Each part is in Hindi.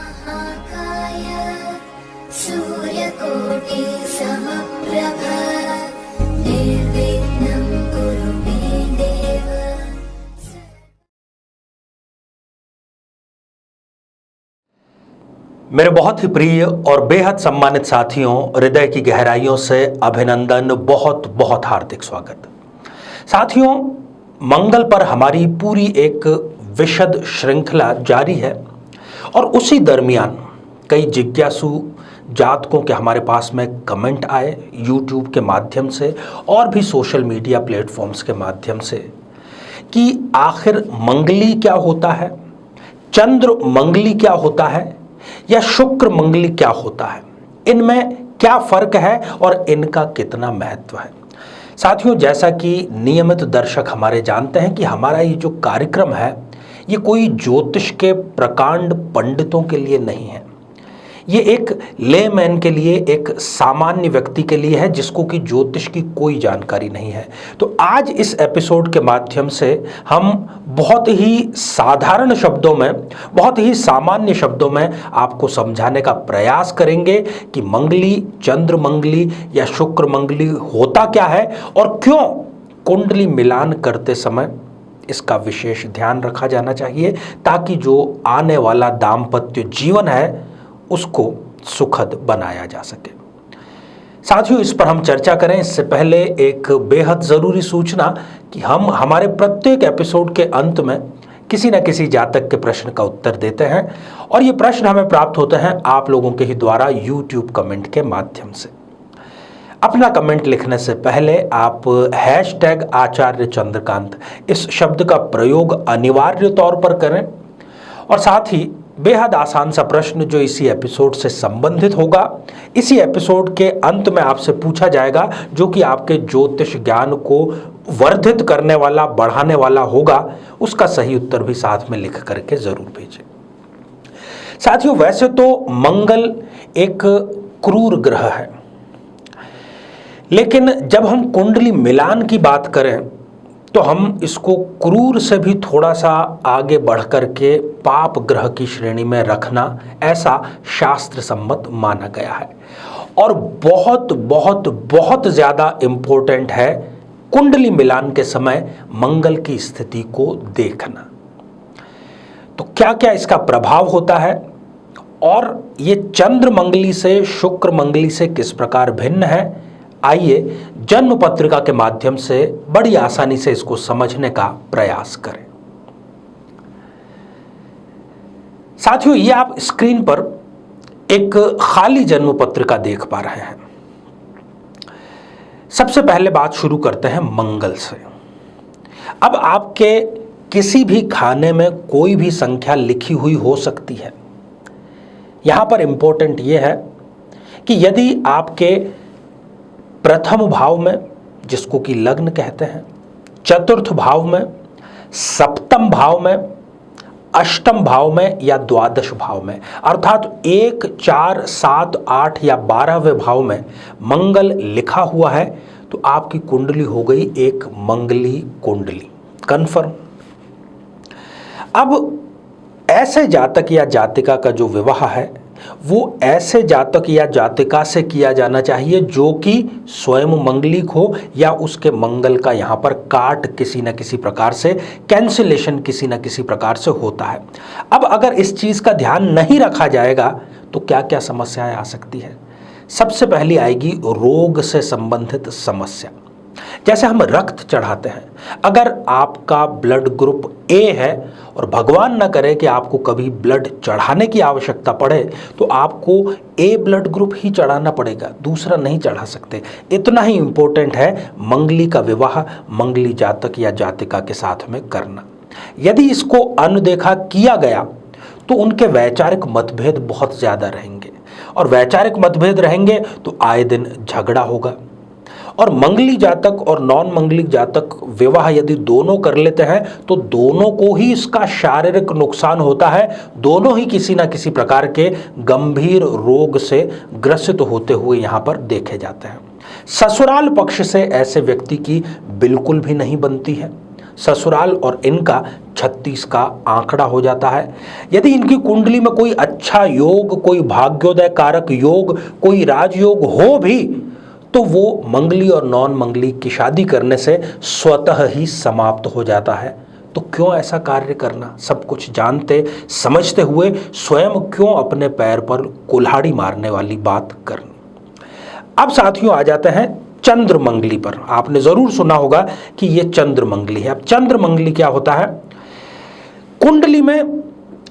महाकाय सूर्यकोटि समप्रभ निर्विघ्नं कुरु मे देव। मेरे बहुत ही प्रिय और बेहद सम्मानित साथियों, हृदय की गहराइयों से अभिनंदन, बहुत बहुत हार्दिक स्वागत। साथियों, मंगल पर हमारी पूरी एक विशद श्रृंखला जारी है और उसी दरमियान कई जिज्ञासु जातकों के हमारे पास में कमेंट आए YouTube के माध्यम से और भी सोशल मीडिया प्लेटफॉर्म्स के माध्यम से कि आखिर मंगली क्या होता है, चंद्र मंगली क्या होता है या शुक्र मंगली क्या होता है, इनमें क्या फर्क है और इनका कितना महत्व है। साथियों, जैसा कि नियमित दर्शक हमारे जानते हैं कि हमारा ये जो कार्यक्रम है ये कोई ज्योतिष के प्रकांड पंडितों के लिए नहीं है। ये एक लेमैन के लिए, एक सामान्य व्यक्ति के लिए है जिसको कि ज्योतिष की कोई जानकारी नहीं है। तो आज इस एपिसोड के माध्यम से हम बहुत ही साधारण शब्दों में, बहुत ही सामान्य शब्दों में आपको समझाने का प्रयास करेंगे कि मंगली, चंद्र मंगली या शुक्र मंगली होता क्या है और क्यों कुंडली मिलान करते समय इसका विशेष ध्यान रखा जाना चाहिए ताकि जो आने वाला दाम्पत्य जीवन है उसको सुखद बनाया जा सके। साथियों, इस पर हम चर्चा करें इससे पहले एक बेहद ज़रूरी सूचना कि हम हमारे प्रत्येक एपिसोड के अंत में किसी न किसी जातक के प्रश्न का उत्तर देते हैं और ये प्रश्न हमें प्राप्त होते हैं आप लोगों के ही द्वारा YouTube कमेंट के माध्यम से। अपना कमेंट लिखने से पहले आप #आचार्य चंद्रकांत इस शब्द का प्रयोग अनिवार्य तौर पर करें और साथ ही बेहद आसान सा प्रश्न जो इसी एपिसोड से संबंधित होगा, इसी एपिसोड के अंत में आपसे पूछा जाएगा, जो कि आपके ज्योतिष ज्ञान को वर्धित करने वाला, बढ़ाने वाला होगा, उसका सही उत्तर भी साथ में लिख करके जरूर भेजें। साथियों, वैसे तो मंगल एक क्रूर ग्रह है, लेकिन जब हम कुंडली मिलान की बात करें तो हम इसको क्रूर से भी थोड़ा सा आगे बढ़कर के पाप ग्रह की श्रेणी में रखना, ऐसा शास्त्र सम्मत माना गया है और बहुत बहुत बहुत ज़्यादा इम्पोर्टेंट है कुंडली मिलान के समय मंगल की स्थिति को देखना। तो क्या क्या इसका प्रभाव होता है और ये चंद्र मंगली से, शुक्र मंगली से किस प्रकार भिन्न है, आइए जन्म पत्रिका के माध्यम से बड़ी आसानी से इसको समझने का प्रयास करें। साथियों, ये आप स्क्रीन पर एक खाली जन्म पत्रिका देख पा रहे हैं। सबसे पहले बात शुरू करते हैं मंगल से। अब आपके किसी भी खाने में कोई भी संख्या लिखी हुई हो सकती है। यहां पर इंपॉर्टेंट यह है कि यदि आपके प्रथम भाव में, जिसको कि लग्न कहते हैं, चतुर्थ भाव में, सप्तम भाव में, अष्टम भाव में या द्वादश भाव में, अर्थात 1, 4, 7, 8 या 12वें भाव में मंगल लिखा हुआ है तो आपकी कुंडली हो गई एक मंगली कुंडली, कन्फर्म। अब ऐसे जातक या जातिका का जो विवाह है वो ऐसे जातक या जातिका से किया जाना चाहिए जो कि स्वयं मंगलिक हो या उसके मंगल का यहाँ पर काट किसी न किसी प्रकार से, कैंसिलेशन किसी न किसी प्रकार से होता है। अब अगर इस चीज़ का ध्यान नहीं रखा जाएगा तो क्या क्या समस्याएं आ सकती है। सबसे पहली आएगी रोग से संबंधित समस्या। जैसे हम रक्त चढ़ाते हैं, अगर आपका ब्लड ग्रुप ए है और भगवान न करे कि आपको कभी ब्लड चढ़ाने की आवश्यकता पड़े तो आपको ए ब्लड ग्रुप ही चढ़ाना पड़ेगा, दूसरा नहीं चढ़ा सकते। इतना ही इंपॉर्टेंट है मंगली का विवाह मंगली जातक या जातिका के साथ में करना। यदि इसको अनदेखा किया गया तो उनके वैचारिक मतभेद बहुत ज़्यादा रहेंगे और वैचारिक मतभेद रहेंगे तो आए दिन झगड़ा होगा। और मंगली जातक और नॉन मंगली जातक विवाह यदि दोनों कर लेते हैं तो दोनों को ही इसका शारीरिक नुकसान होता है, दोनों ही किसी ना किसी प्रकार के गंभीर रोग से ग्रसित होते हुए यहाँ पर देखे जाते हैं। ससुराल पक्ष से ऐसे व्यक्ति की बिल्कुल भी नहीं बनती है। ससुराल और इनका 36 का आंकड़ा हो जाता है। यदि इनकी कुंडली में कोई अच्छा योग, कोई भाग्योदय कारक योग, कोई राजयोग हो भी तो वो मंगली और नॉन मंगली की शादी करने से स्वतः ही समाप्त हो जाता है। तो क्यों ऐसा कार्य करना? सब कुछ जानते समझते हुए स्वयं क्यों अपने पैर पर कुल्हाड़ी मारने वाली बात करनी? अब साथियों आ जाते हैं चंद्र मंगली पर। आपने जरूर सुना होगा कि ये चंद्र मंगली है। अब चंद्र मंगली क्या होता है? कुंडली में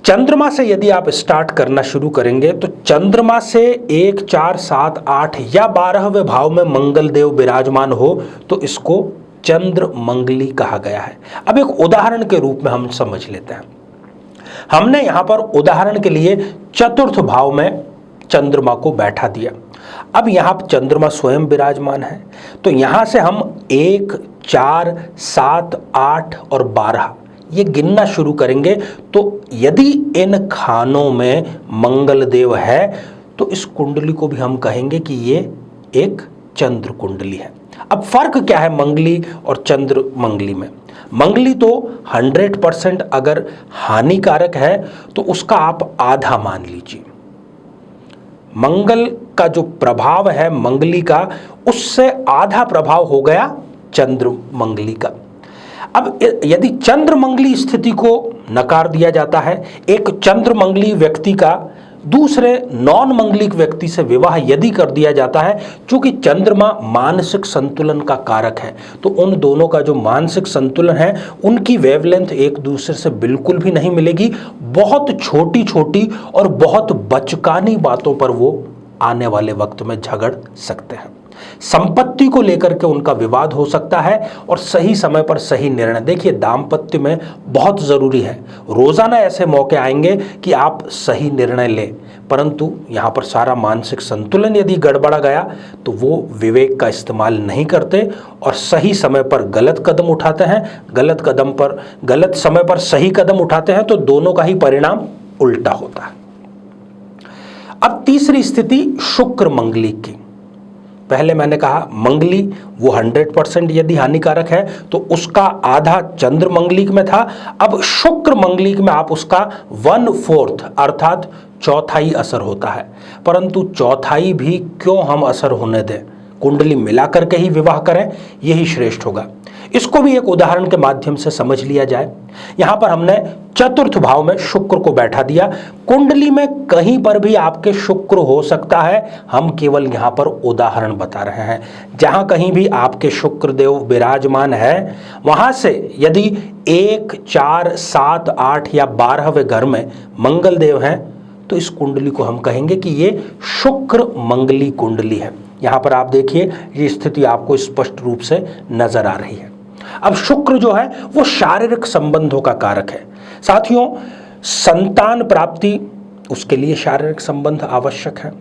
चंद्रमा से यदि आप स्टार्ट करना शुरू करेंगे तो चंद्रमा से 1, 4, 7, 8 या 12वें भाव में मंगल देव विराजमान हो तो इसको चंद्र मंगली कहा गया है। अब एक उदाहरण के रूप में हम समझ लेते हैं। हमने यहां पर उदाहरण के लिए चतुर्थ भाव में चंद्रमा को बैठा दिया। अब यहां चंद्रमा स्वयं विराजमान है तो यहां से हम 1, 4, 7, 8 और 12 ये गिनना शुरू करेंगे। तो यदि इन खानों में मंगल देव है तो इस कुंडली को भी हम कहेंगे कि ये एक चंद्र कुंडली है। अब फर्क क्या है मंगली और चंद्र मंगली में? मंगली तो 100% अगर हानिकारक है तो उसका आप आधा मान लीजिए। मंगल का जो प्रभाव है मंगली का, उससे आधा प्रभाव हो गया चंद्र मंगली का। अब यदि चंद्र मंगली स्थिति को नकार दिया जाता है, एक चंद्र मंगली व्यक्ति का दूसरे नॉन मंगलिक व्यक्ति से विवाह यदि कर दिया जाता है, चूंकि चंद्रमा मानसिक संतुलन का कारक है तो उन दोनों का जो मानसिक संतुलन है उनकी वेवलेंथ एक दूसरे से बिल्कुल भी नहीं मिलेगी। बहुत छोटी छोटी और बहुत बचकानी बातों पर वो आने वाले वक्त में झगड़ सकते हैं। संपत्ति को लेकर के उनका विवाद हो सकता है और सही समय पर सही निर्णय। देखिए दाम्पत्य में बहुत जरूरी है, रोजाना ऐसे मौके आएंगे कि आप सही निर्णय लें, परंतु यहां पर सारा मानसिक संतुलन यदि गड़बड़ा गया तो वो विवेक का इस्तेमाल नहीं करते और सही समय पर गलत कदम उठाते हैं, गलत समय पर सही कदम उठाते हैं तो दोनों का ही परिणाम उल्टा होता है। अब तीसरी स्थिति शुक्र मंगली की। पहले मैंने कहा मंगली वो 100% यदि हानिकारक है तो उसका आधा चंद्र मंगलिक में था। अब शुक्र मंगलिक में आप उसका 1/4 अर्थात चौथाई असर होता है। परंतु चौथाई भी क्यों हम असर होने दें? कुंडली मिलाकर के ही विवाह करें, यही श्रेष्ठ होगा। इसको भी एक उदाहरण के माध्यम से समझ लिया जाए। यहां पर हमने चतुर्थ भाव में शुक्र को बैठा दिया। कुंडली में कहीं पर भी आपके शुक्र हो सकता है, हम केवल यहां पर उदाहरण बता रहे हैं। जहां कहीं भी आपके शुक्र देव विराजमान है वहां से यदि 1, 4, 7, 8 या 12वें घर में मंगल देव हैं तो इस कुंडली को हम कहेंगे कि ये शुक्र मंगली कुंडली है। यहां पर आप देखिए ये स्थिति आपको स्पष्ट रूप से नजर आ रही है। अब शुक्र जो है वो शारीरिक संबंधों का कारक है। साथियों संतान प्राप्ति उसके लिए शारीरिक संबंध आवश्यक है,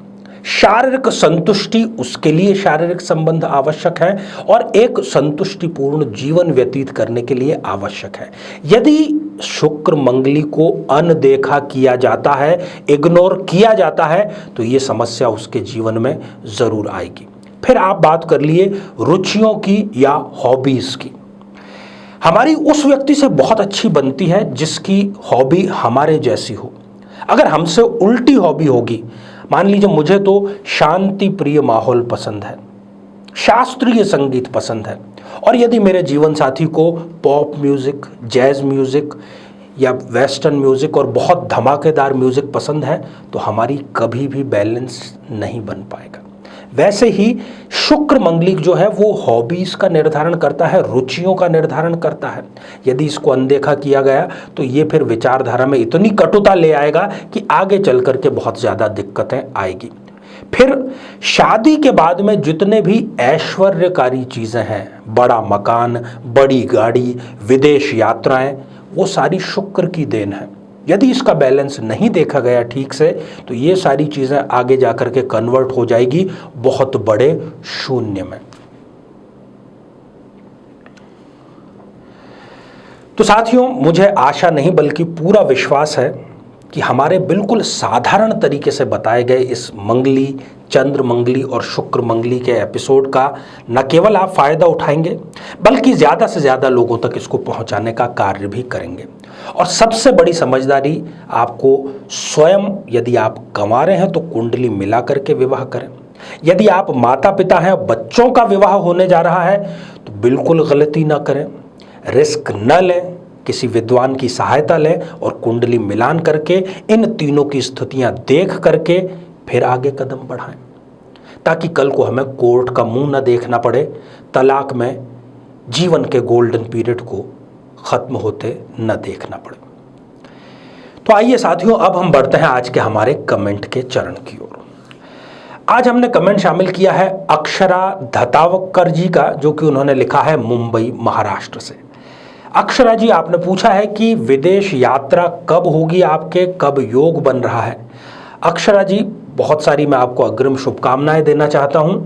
शारीरिक संतुष्टि उसके लिए शारीरिक संबंध आवश्यक है और एक संतुष्टिपूर्ण जीवन व्यतीत करने के लिए आवश्यक है। यदि शुक्र मंगली को अनदेखा किया जाता है, इग्नोर किया जाता है तो ये समस्या उसके जीवन में जरूर आएगी। फिर आप बात कर लिए रुचियों की या हॉबीज की। हमारी उस व्यक्ति से बहुत अच्छी बनती है जिसकी हॉबी हमारे जैसी हो। अगर हमसे उल्टी हॉबी होगी, मान लीजिए मुझे तो शांति प्रिय माहौल पसंद है, शास्त्रीय संगीत पसंद है, और यदि मेरे जीवन साथी को पॉप म्यूजिक, जैज म्यूजिक या वेस्टर्न म्यूजिक और बहुत धमाकेदार म्यूजिक पसंद है तो हमारी कभी भी बैलेंस नहीं बन पाएगा। वैसे ही शुक्र मंगलिक जो है वो हॉबीज का निर्धारण करता है, रुचियों का निर्धारण करता है। यदि इसको अनदेखा किया गया तो ये फिर विचारधारा में इतनी कटुता ले आएगा कि आगे चल करके बहुत ज्यादा दिक्कतें आएगी। फिर शादी के बाद में जितने भी ऐश्वर्यकारी चीजें हैं, बड़ा मकान, बड़ी गाड़ी, विदेश यात्राएं, वो सारी शुक्र की देन है। यदि इसका बैलेंस नहीं देखा गया ठीक से तो ये सारी चीजें आगे जाकर के कन्वर्ट हो जाएगी बहुत बड़े शून्य में। तो साथियों मुझे आशा नहीं बल्कि पूरा विश्वास है कि हमारे बिल्कुल साधारण तरीके से बताए गए इस मंगली, चंद्र मंगली और शुक्र मंगली के एपिसोड का न केवल आप फ़ायदा उठाएंगे बल्कि ज़्यादा से ज़्यादा लोगों तक इसको पहुंचाने का कार्य भी करेंगे। और सबसे बड़ी समझदारी आपको स्वयं, यदि आप कमा रहे हैं तो कुंडली मिला करके विवाह करें। यदि आप माता पिता हैं, बच्चों का विवाह होने जा रहा है तो बिल्कुल गलती ना करें, रिस्क न लें, किसी विद्वान की सहायता लें और कुंडली मिलान करके इन तीनों की स्थितियां देख करके फिर आगे कदम बढ़ाएं, ताकि कल को हमें कोर्ट का मुंह न देखना पड़े, तलाक में जीवन के गोल्डन पीरियड को खत्म होते न देखना पड़े। तो आइए साथियों, अब हम बढ़ते हैं आज के हमारे कमेंट के चरण की ओर। आज हमने कमेंट शामिल किया है अक्षरा धतावकर जी का, जो कि उन्होंने लिखा है मुंबई महाराष्ट्र से। अक्षरा जी, आपने पूछा है कि विदेश यात्रा कब होगी आपके, कब योग बन रहा है। अक्षरा जी, बहुत सारी मैं आपको अग्रिम शुभकामनाएं देना चाहता हूं।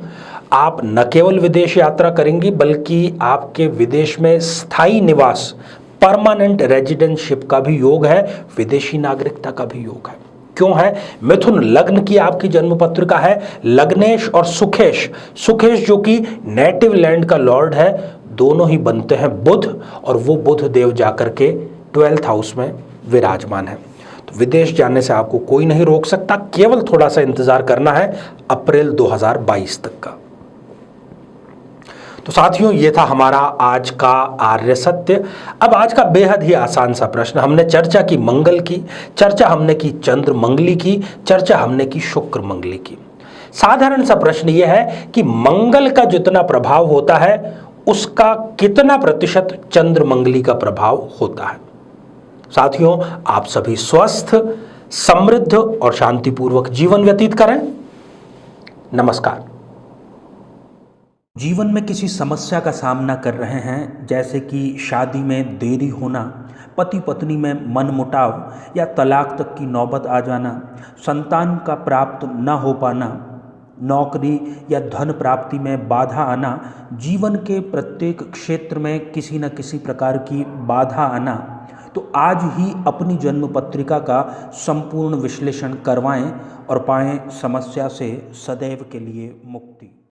आप न केवल विदेश यात्रा करेंगी बल्कि आपके विदेश में स्थायी निवास, परमानेंट रेजिडेंटशिप का भी योग है, विदेशी नागरिकता का भी योग है। क्यों है? मिथुन लग्न की आपकी जन्म पत्रिका है, लग्नेश और सुखेश, सुखेश जो कि नेटिव लैंड का लॉर्ड है, दोनों ही बनते हैं बुध, और वो बुध देव जाकर के 12th हाउस में विराजमान है। तो विदेश जाने से आपको कोई नहीं रोक सकता, केवल थोड़ा सा इंतजार करना है अप्रैल 2022 तक का। तो साथियों, ये था हमारा आज का आर्य सत्य। अब आज का बेहद ही आसान सा प्रश्न। हमने चर्चा की मंगल की, चर्चा हमने की चंद्र मंगली की, चर्चा हमने की शुक्र मंगली की। साधारण सा प्रश्न यह है कि मंगल का जितना प्रभाव होता है उसका कितना प्रतिशत चंद्र मंगली का प्रभाव होता है। साथियों, आप सभी स्वस्थ, समृद्ध और शांतिपूर्वक जीवन व्यतीत करें। नमस्कार। जीवन में किसी समस्या का सामना कर रहे हैं, जैसे कि शादी में देरी होना, पति पत्नी में मनमुटाव या तलाक तक की नौबत आ जाना, संतान का प्राप्त न हो पाना, नौकरी या धन प्राप्ति में बाधा आना, जीवन के प्रत्येक क्षेत्र में किसी न किसी प्रकार की बाधा आना, तो आज ही अपनी जन्म पत्रिका का संपूर्ण विश्लेषण करवाएं और पाएं समस्या से सदैव के लिए मुक्ति।